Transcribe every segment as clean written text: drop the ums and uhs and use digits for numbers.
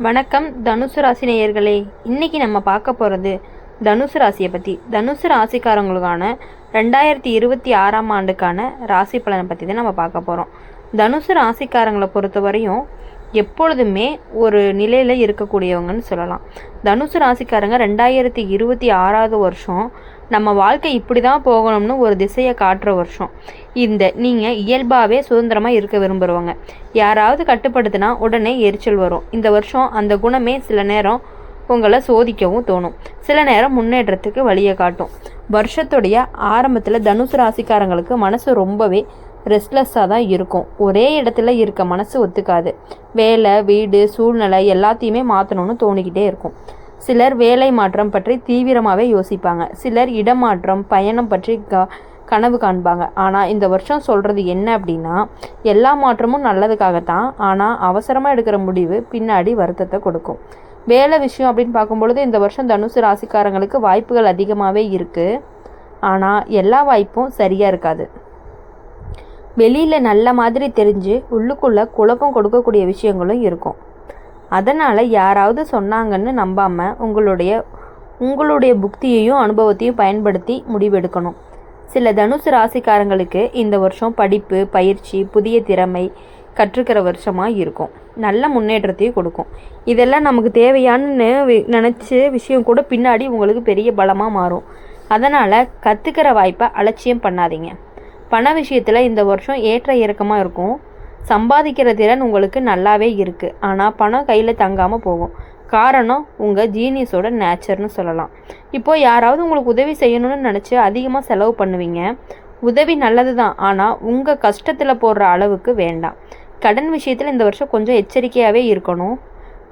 வணக்கம் தனுசு ராசி நேயர்களே. இன்னைக்கு நம்ம பார்க்க போகிறது தனுசு ராசியை பற்றி. தனுசு ராசிக்காரங்களுக்கான 2026ஆம் ஆண்டுக்கான ராசி பலனை பற்றி தான் நம்ம பார்க்க போகிறோம். தனுசு ராசிக்காரங்களை பொறுத்த வரையும் எப்பொழுதுமே ஒரு நிலையில் இருக்கக்கூடியவங்கன்னு சொல்லலாம். தனுசு ராசிக்காரங்க 2026ஆவது வருஷம் நம்ம வாழ்க்கை இப்படி தான் போகணும்னு ஒரு திசையை காட்டுற வருஷம். நீங்கள் இயல்பாகவே சுதந்திரமாக இருக்க விரும்புகிறவங்க. யாராவது கட்டுப்படுத்தினா உடனே எரிச்சல் வரும். இந்த வருஷம் அந்த குணமே சில நேரம் உங்களை சோதிக்கவும் தோணும், சில நேரம் முன்னேற்றத்துக்கு வழியை காட்டும். வருஷத்துடைய ஆரம்பத்தில் தனுசு ராசிக்காரங்களுக்கு மனசு ரொம்பவே ரெஸ்ட்லெஸ்ஸாக தான் இருக்கும். ஒரே இடத்துல இருக்க மனசு ஒத்துக்காது. வேலை, வீடு, சூழ்நிலை எல்லாத்தையுமே மாற்றணும்னு தோணிக்கிட்டே இருக்கும். சிலர் வேலை மாற்றம் பற்றி தீவிரமாகவே யோசிப்பாங்க. சிலர் இடமாற்றம், பயணம் பற்றி கனவு காண்பாங்க. ஆனால் இந்த வருஷம் சொல்கிறது என்ன அப்படின்னா, எல்லா மாற்றமும் நல்லதுக்காகத்தான். ஆனால் அவசரமாக எடுக்கிற முடிவு பின்னாடி வருத்தத்தை கொடுக்கும். வேலை விஷயம் அப்படின்னு பார்க்கும்பொழுது இந்த வருஷம் தனுசு ராசிக்காரங்களுக்கு வாய்ப்புகள் அதிகமாகவே இருக்குது. ஆனால் எல்லா வாய்ப்பும் சரியாக இருக்காது. வெளியில் நல்ல மாதிரி தெரிஞ்சு உள்ளுக்குள்ளே குழப்பம் கொடுக்கக்கூடிய விஷயங்களும் இருக்கும். அதனால் யாராவது சொன்னாங்கன்னு நம்பாமல் உங்களுடைய புக்தியையும் அனுபவத்தையும் பயன்படுத்தி முடிவெடுக்கணும். சில தனுசு ராசிக்காரங்களுக்கு இந்த வருஷம் படிப்பு, பயிற்சி, புதிய திறமை கற்றுக்கிற வருஷமாக இருக்கும். நல்ல முன்னேற்றத்தையும் கொடுக்கும். இதெல்லாம் நமக்கு தேவையானு நினச்ச விஷயம் கூட பின்னாடி உங்களுக்கு பெரிய பலமாக மாறும். அதனால் கற்றுக்கிற வாய்ப்பை அலட்சியம் பண்ணாதீங்க. பண விஷயத்தில் இந்த வருஷம் ஏற்ற இறக்கமாக இருக்கும். சம்பாதிக்கிற திறன் உங்களுக்கு நல்லாவே இருக்குது. ஆனால் பணம் கையில் தங்காமல் போகும். காரணம் உங்கள் ஜீனியஸோட நேச்சர்னு சொல்லலாம். இப்போது யாராவது உங்களுக்கு உதவி செய்யணும்னு நினச்சி அதிகமாக செலவு பண்ணுவீங்க. உதவி நல்லது தான், ஆனால் உங்கள் கஷ்டத்தில் போடுற அளவுக்கு வேண்டாம். கடன் விஷயத்தில் இந்த வருஷம் கொஞ்சம் எச்சரிக்கையாகவே இருக்கணும்.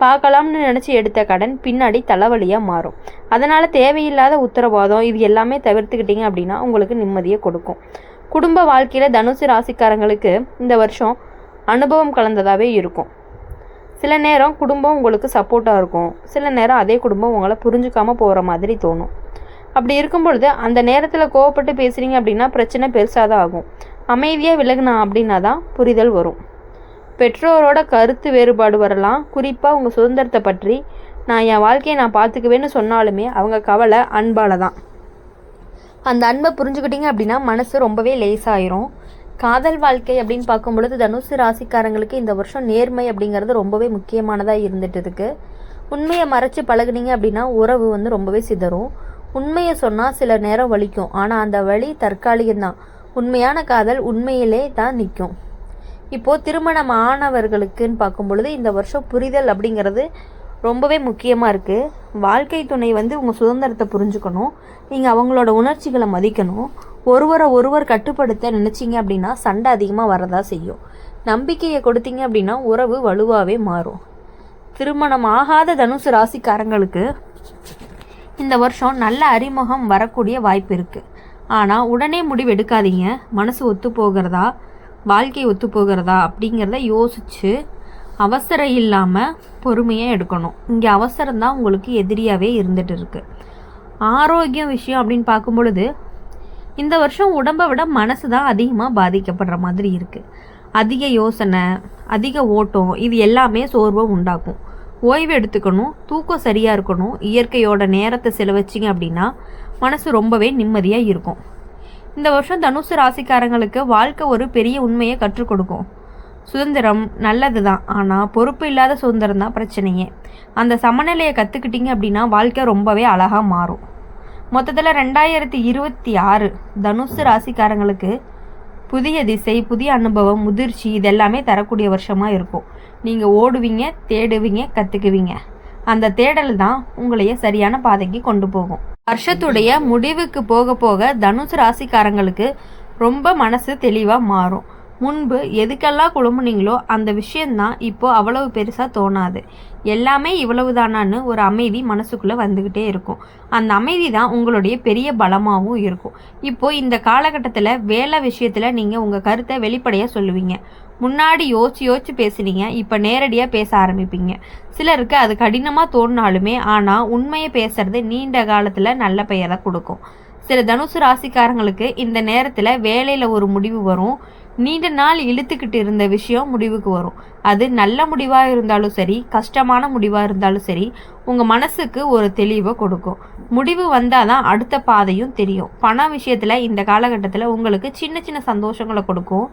பார்க்கலாம்னு நினச்சி எடுத்த கடன் பின்னாடி தலைவலியாக மாறும். அதனால் தேவையில்லாத உத்தரவாதம் இது எல்லாமே தவிர்த்துக்கிட்டீங்க அப்படின்னா உங்களுக்கு நிம்மதியை கொடுக்கும். குடும்ப வாழ்க்கையில் தனுசு ராசிக்காரங்களுக்கு இந்த வருஷம் அனுபவம் கலந்ததாகவே இருக்கும். சில நேரம் குடும்பம் உங்களுக்கு சப்போர்ட்டாக இருக்கும். சில நேரம் அதே குடும்பம் உங்களை புரிஞ்சுக்காமல் போகிற மாதிரி தோணும். அப்படி இருக்கும் பொழுது அந்த நேரத்தில் கோவப்பட்டு பேசுகிறீங்க அப்படின்னா பிரச்சனை பெருசாக தான் ஆகும். அமைதியாக விலகுனா அப்படின்னா தான் புரிதல் வரும். பெற்றோரோட கருத்து வேறுபாடு வரலாம். குறிப்பாக உங்கள் சுதந்திரத்தை பற்றி என் வாழ்க்கையை நான் பார்த்துக்குவேன்னு சொன்னாலுமே அவங்க கவலை அன்பால் தான். அந்த அன்பை புரிஞ்சுக்கிட்டீங்க அப்படின்னா மனசு ரொம்பவே லேசாயிரும். காதல் வாழ்க்கை அப்படின்னு பார்க்கும் பொழுது தனுசு ராசிக்காரங்களுக்கு இந்த வருஷம் நேர்மை அப்படிங்கிறது ரொம்பவே முக்கியமானதாக இருந்துட்டு இருக்கு. உண்மையை மறைச்சி பழகுனீங்க அப்படின்னா உறவு ரொம்பவே சிதறும். உண்மையை சொன்னால் சில நேரம் வலிக்கும், ஆனால் அந்த வலி தற்காலிகம்தான். உண்மையான காதல் உண்மையிலே தான் நிற்கும். இப்போது திருமணம் ஆனவர்களுக்குன்னு பார்க்கும் பொழுது இந்த வருஷம் புரிதல் அப்படிங்கிறது ரொம்பவே முக்கியமாக இருக்குது. வாழ்க்கை துணை உங்கள் சுதந்திரத்தை புரிஞ்சுக்கணும். நீங்கள் அவங்களோட உணர்ச்சிகளை மதிக்கணும். ஒருவர் கட்டுப்படுத்த நினச்சிங்க அப்படின்னா சண்டை அதிகமாக வரதா செய்யும். நம்பிக்கையை கொடுத்தீங்க அப்படின்னா உறவு வலுவாகவே மாறும். திருமணம் ஆகாத தனுசு ராசிக்காரங்களுக்கு இந்த வருஷம் நல்ல அறிமுகம் வரக்கூடிய வாய்ப்பு இருக்குது. ஆனால் உடனே முடிவு எடுக்காதீங்க. மனசு ஒத்து போகிறதா, வாழ்க்கை ஒத்து போகிறதா அப்படிங்கிறத யோசித்து அவசரம் இல்லாமல் பொறுமையாக எடுக்கணும். இங்கே அவசரம்தான் உங்களுக்கு எதிரியாகவே இருந்துகிட்டு இருக்குது. ஆரோக்கியம் விஷயம் அப்படின்னு பார்க்கும் பொழுது இந்த வருஷம் உடம்பை விட மனசு தான் அதிகமாக பாதிக்கப்படுற மாதிரி இருக்குது. அதிக யோசனை, அதிக ஓட்டம் இது எல்லாமே சோர்வை உண்டாக்கும். ஓய்வு எடுத்துக்கணும். தூக்கம் சரியாக இருக்கணும். இயற்கையோட நேரத்தை செலவச்சிங்க அப்படின்னா மனசு ரொம்பவே நிம்மதியாக இருக்கும். இந்த வருஷம் தனுசு ராசிக்காரங்களுக்கு வாழ்க்கை ஒரு பெரிய உண்மையை கற்றுக் கொடுக்கும். சுதந்திரம் நல்லது தான், ஆனால் பொறுப்பு இல்லாத சுதந்திரம் தான் பிரச்சனையே. அந்த சமநிலையை கற்றுக்கிட்டீங்க அப்படின்னா வாழ்க்கை ரொம்பவே அழகாக மாறும். மொத்தத்தில் 2026 தனுசு ராசிக்காரங்களுக்கு புதிய திசை, புதிய அனுபவம், முதிர்ச்சி இதெல்லாமே தரக்கூடிய வருஷமாக இருக்கும். நீங்கள் ஓடுவீங்க, தேடுவீங்க, கற்றுக்குவீங்க. அந்த தேடல் தான் உங்களையே சரியான பாதைக்கு கொண்டு போகும். வருஷத்துடைய முடிவுக்கு போக போக தனுசு ராசிக்காரங்களுக்கு ரொம்ப மனசு தெளிவாக மாறும். முன்பு எதுக்கெல்லாம் குழம்புனீங்களோ அந்த விஷயந்தான் இப்போது அவ்வளவு பெருசாக தோணாது. எல்லாமே இவ்வளவு தானான்னு ஒரு அமைதி மனசுக்குள்ளே வந்துக்கிட்டே இருக்கும். அந்த அமைதி தான் உங்களுடைய பெரிய பலமாகவும் இருக்கும். இப்போது இந்த காலகட்டத்தில் வேலை விஷயத்தில் நீங்கள் உங்கள் கருத்தை வெளிப்படையாக சொல்லுவீங்க. முன்னாடி யோசிச்சு பேசுனீங்க, இப்போ நேரடியாக பேச ஆரம்பிப்பீங்க. சிலருக்கு அது கடினமாக தோணினாலுமே ஆனால் உண்மையை பேசுறது நீண்ட காலத்தில் நல்ல பெயரை கொடுக்கும். சில தனுசு ராசிக்காரங்களுக்கு இந்த நேரத்தில் வேலையில் ஒரு முடிவு வரும். நீண்ட நாள் இழுத்துக்கிட்டு இருந்த விஷயம் முடிவுக்கு வரும். அது நல்ல முடிவாக இருந்தாலும் சரி, கஷ்டமான முடிவாக இருந்தாலும் சரி, உங்கள் மனசுக்கு ஒரு தெளிவை கொடுக்கும். முடிவு வந்தால் தான் அடுத்த பாதையும் தெரியும். பண விஷயத்தில் இந்த காலகட்டத்தில் உங்களுக்கு சின்ன சின்ன சந்தோஷங்களை கொடுக்கும்.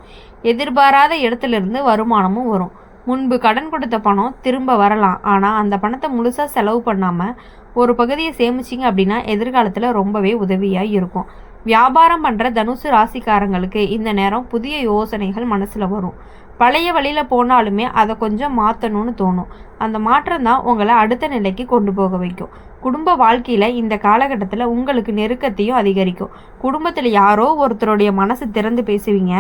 எதிர்பாராத இடத்துல இருந்து வருமானமும் வரும். முன்பு கடன் கொடுத்த பணம் திரும்ப வரலாம். ஆனால் அந்த பணத்தை முழுசாக செலவு பண்ணாமல் ஒரு பகுதியை சேமிச்சிங்க அப்படின்னா எதிர்காலத்தில் ரொம்பவே உதவியாக இருக்கும். வியாபாரம் பண்ணுற தனுசு ராசிக்காரங்களுக்கு இந்த நேரம் புதிய யோசனைகள் மனசில் வரும். பழைய வழியில் போனாலுமே அதை கொஞ்சம் மாற்றணும்னு தோணும். அந்த மாற்றம் தான் உங்களை அடுத்த நிலைக்கு கொண்டு போக வைக்கும். குடும்ப வாழ்க்கையில் இந்த காலகட்டத்தில் உங்களுக்கு நெருக்கத்தையும் அதிகரிக்கும். குடும்பத்தில் யாரோ ஒருத்தருடைய மனசு திறந்து பேசுவீங்க.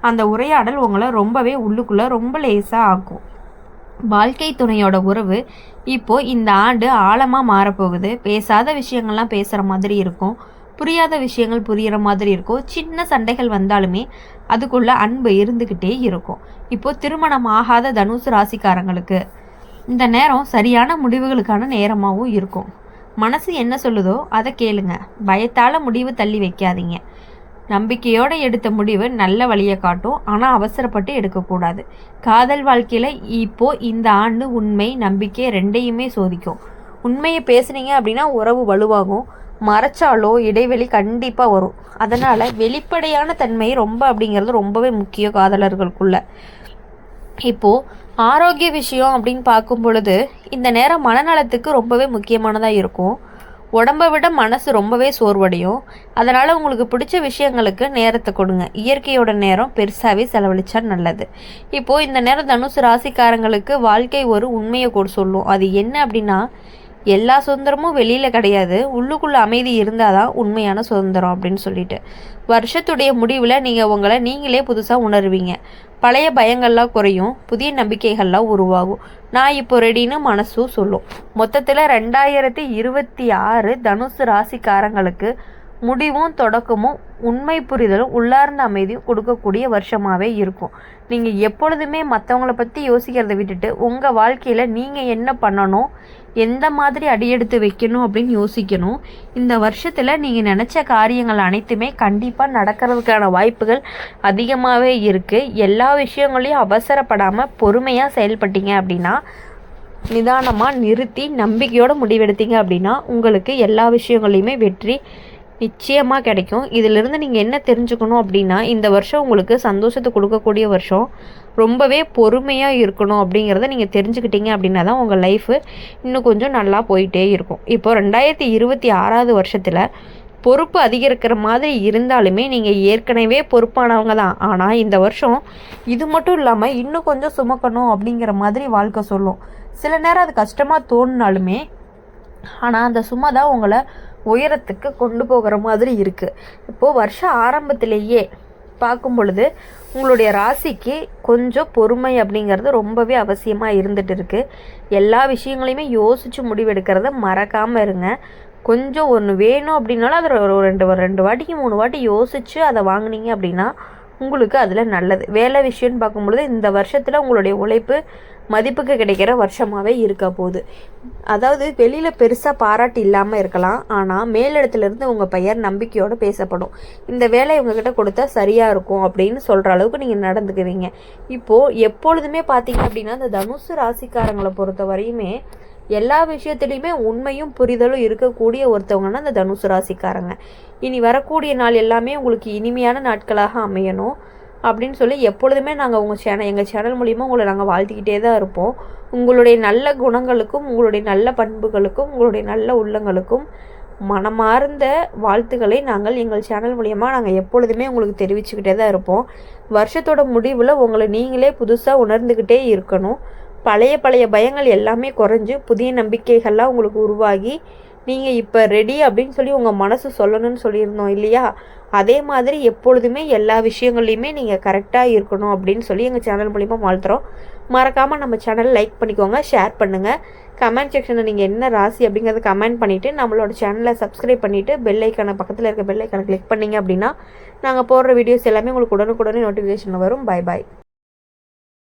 அந்த உரையாடல் உங்களை ரொம்பவே உள்ளுக்குள்ளே ரொம்ப லேசாக ஆக்கும். வாழ்க்கை துணையோட உறவு இப்போது இந்த ஆண்டு ஆழமாக மாறப்போகுது. பேசாத விஷயங்கள்லாம் பேசுகிற மாதிரி இருக்கும். புரியாத விஷயங்கள் புரிகிற மாதிரி இருக்கும். சின்ன சண்டைகள் வந்தாலுமே அதுக்குள்ள அன்பு இருந்துக்கிட்டே இருக்கும். இப்போது திருமணம் ஆகாத தனுசு ராசிக்காரங்களுக்கு இந்த நேரம் சரியான முடிவுகளுக்கான நேரமாகவும் இருக்கும். மனசு என்ன சொல்லுதோ அதை கேளுங்க. பயத்தால் முடிவு தள்ளி வைக்காதீங்க. நம்பிக்கையோடு எடுத்த முடிவு நல்ல வழியை காட்டும். ஆனால் அவசரப்பட்டு எடுக்கக்கூடாது. காதல் வாழ்க்கையில் இப்போது இந்த ஆண்டு உண்மை நம்பிக்கை ரெண்டையுமே சோதிக்கும். உண்மையை பேசுனீங்க அப்படின்னா உறவு வலுவாகும். மறைச்சாலோ இடைவெளி கண்டிப்பாக வரும். அதனால் வெளிப்படையான தன்மை அப்படிங்கிறது ரொம்பவே முக்கியம் காதலர்களுக்குள்ள. இப்போது ஆரோக்கிய விஷயம் அப்படின்னு பார்க்கும் பொழுது இந்த நேரம் மனநலத்துக்கு ரொம்பவே முக்கியமானதாக இருக்கும். உடம்பை விட மனசு ரொம்பவே சோர்வடையும். அதனால் உங்களுக்கு பிடிச்ச விஷயங்களுக்கு நேரத்தை கொடுங்க. இயற்கையோட நேரம் பெருசாகவே செலவழிச்சா நல்லது. இப்போது இந்த நேரம் தனுசு ராசிக்காரங்களுக்கு வாழ்க்கை ஒரு உண்மையை கூட சொல்லும். அது என்ன அப்படின்னா, எல்லா சுதந்திரமும் வெளியில் கிடையாது. உள்ளுக்குள்ளே அமைதி இருந்தால் தான் உண்மையான சுதந்திரம் அப்படின்னு சொல்லிட்டு வருஷத்துடைய முடிவில் நீங்கள் உங்களை நீங்களே புதுசாக உணர்வீங்க. பழைய பயங்கள்லாம் குறையும். புதிய நம்பிக்கைகள்லாம் உருவாகும். நான் இப்போ ரெடின்னு மனசும் சொல்லும். மொத்தத்தில் 2026 தனுசு ராசிக்காரங்களுக்கு முடிவும் தொடக்கமும் உண்மை புரிதலும் உள்ளார்ந்த அமைதியும் கொடுக்கக்கூடிய வருஷமாகவே இருக்கும். நீங்கள் எப்பொழுதுமே மற்றவங்கள பற்றி யோசிக்கிறத விட்டுட்டு உங்கள் வாழ்க்கையில் நீங்கள் என்ன பண்ணணும், எந்த மாதிரி அடியெடுத்து வைக்கணும் அப்படின்னு யோசிக்கணும். இந்த வருஷத்தில் நீங்கள் நினச்ச காரியங்கள் அனைத்துமே கண்டிப்பாக நடக்கிறதுக்கான வாய்ப்புகள் அதிகமாகவே இருக்குது. எல்லா விஷயங்களையும் அவசரப்படாமல் பொறுமையாக செயல்பட்டீங்க அப்படின்னா, நிதானமாக நிறுத்தி நம்பிக்கையோடு முடிவெடுத்தீங்க அப்படின்னா உங்களுக்கு எல்லா விஷயங்களையுமே வெற்றி நிச்சயமாக கிடைக்கும். இதிலிருந்து நீங்கள் என்ன தெரிஞ்சுக்கணும் அப்படின்னா, இந்த வருஷம் உங்களுக்கு சந்தோஷத்தை கொடுக்கக்கூடிய வருஷம். ரொம்பவே பொறுமையாக இருக்கணும் அப்படிங்கிறத நீங்கள் தெரிஞ்சுக்கிட்டீங்க அப்படின்னா தான் உங்கள் லைஃபு இன்னும் கொஞ்சம் நல்லா போயிட்டே இருக்கும். இப்போ 2026 வருஷத்தில் பொறுப்பு அதிகரிக்கிற மாதிரி இருந்தாலுமே நீங்கள் ஏற்கனவே பொறுப்பானவங்க தான். ஆனால் இந்த வருஷம் இது மட்டும் இல்லாமல் இன்னும் கொஞ்சம் சுமக்கணும் அப்படிங்கிற மாதிரி வாழ்க்கை சொல்லும். சில நேரம் அது கஷ்டமாக தோணினாலுமே ஆனால் அந்த சுமை தான் உங்களை உயரத்துக்கு கொண்டு போகிற மாதிரி இருக்குது. இப்போது வருஷ ஆரம்பத்திலேயே பார்க்கும் பொழுது உங்களுடைய ராசிக்கு கொஞ்சம் பொறுமை அப்படிங்கிறது ரொம்பவே அவசியமாக இருந்துகிட்டு இருக்குது. எல்லா விஷயங்களையுமே யோசித்து முடிவெடுக்கிறத மறக்காமல் இருங்க. கொஞ்சம் ஒன்று வேணும் அப்படின்னாலும் அதை ரெண்டு வாட்டிக்கு 3 வாட்டி யோசித்து அதை வாங்கினீங்க அப்படின்னா உங்களுக்கு அதில் நல்லது. வேலை விஷயம்னு பார்க்கும்பொழுது இந்த வருஷத்தில் உங்களுடைய உழைப்பு மதிப்புக்கு கிடைக்கிற வருஷமாகவே இருக்க போகுது. அதாவது வெளியில் பெருசாக பாராட்டு இல்லாமல் இருக்கலாம். ஆனால் மேலிடத்துலேருந்து உங்கள் பெயர் நம்பிக்கையோடு பேசப்படும். இந்த வேலை இவங்ககிட்ட கொடுத்தா சரியாக இருக்கும் அப்படின்னு சொல்கிற அளவுக்கு நீங்கள் நடந்துக்குவீங்க. இப்போது எப்பொழுதுமே பார்த்தீங்க அப்படின்னா இந்த தனுசு ராசிக்காரங்களை பொறுத்த வரையுமே எல்லா விஷயத்துலையுமே உண்மையும் புரிதலும் இருக்கக்கூடிய ஒருத்தவங்கன்னா இந்த தனுசு ராசிக்காரங்க. இனி வரக்கூடிய நாள் எல்லாமே உங்களுக்கு இனிமையான நாட்களாக அமையணும் அப்படின்னு சொல்லி எப்பொழுதுமே நாங்கள் எங்கள் சேனல் மூலிமா உங்களை நாங்கள் வாழ்த்திக்கிட்டே தான் இருப்போம். உங்களுடைய நல்ல குணங்களுக்கும் உங்களுடைய நல்ல பண்புகளுக்கும் உங்களுடைய நல்ல உள்ளங்களுக்கும் மனமார்ந்த வாழ்த்துக்களை நாங்கள் எங்கள் சேனல் மூலிமா நாங்கள் எப்பொழுதுமே உங்களுக்கு தெரிவிச்சுக்கிட்டே தான் இருப்போம். வருஷத்தோட முடிவில் உங்களை நீங்களே புதுசாக உணர்ந்துக்கிட்டே இருக்கணும். பழைய பயங்கள் எல்லாமே குறைஞ்சு புதிய நம்பிக்கைகள்லாம் உங்களுக்கு உருவாகி நீங்கள் இப்போ ரெடி அப்படின்னு சொல்லி உங்கள் மனசு சொல்லணும்னு சொல்லியிருந்தோம் இல்லையா? அதே மாதிரி எப்பொழுதுமே எல்லா விஷயங்கள்லையுமே நீங்கள் கரெக்டாக இருக்கணும் அப்படின்னு சொல்லி எங்கள் சேனல் மூலிமா வாழ்த்துறோம். மறக்காமல் நம்ம சேனல் லைக் பண்ணிக்கோங்க, ஷேர் பண்ணுங்கள். கமெண்ட் செக்ஷனில் நீங்கள் என்ன ராசி அப்படிங்கிறத கமெண்ட் பண்ணிவிட்டு நம்மளோட சேனலை சப்ஸ்கிரைப் பண்ணிவிட்டு பெல் ஐக்கான பக்கத்தில் இருக்க பெல் ஐக்கானை கிளிக் பண்ணிங்க அப்படின்னா நாங்கள் போடுற வீடியோஸ் எல்லாமே உங்களுக்கு உடனுக்குடனே நோட்டிஃபிகேஷன் வரும். Bye bye.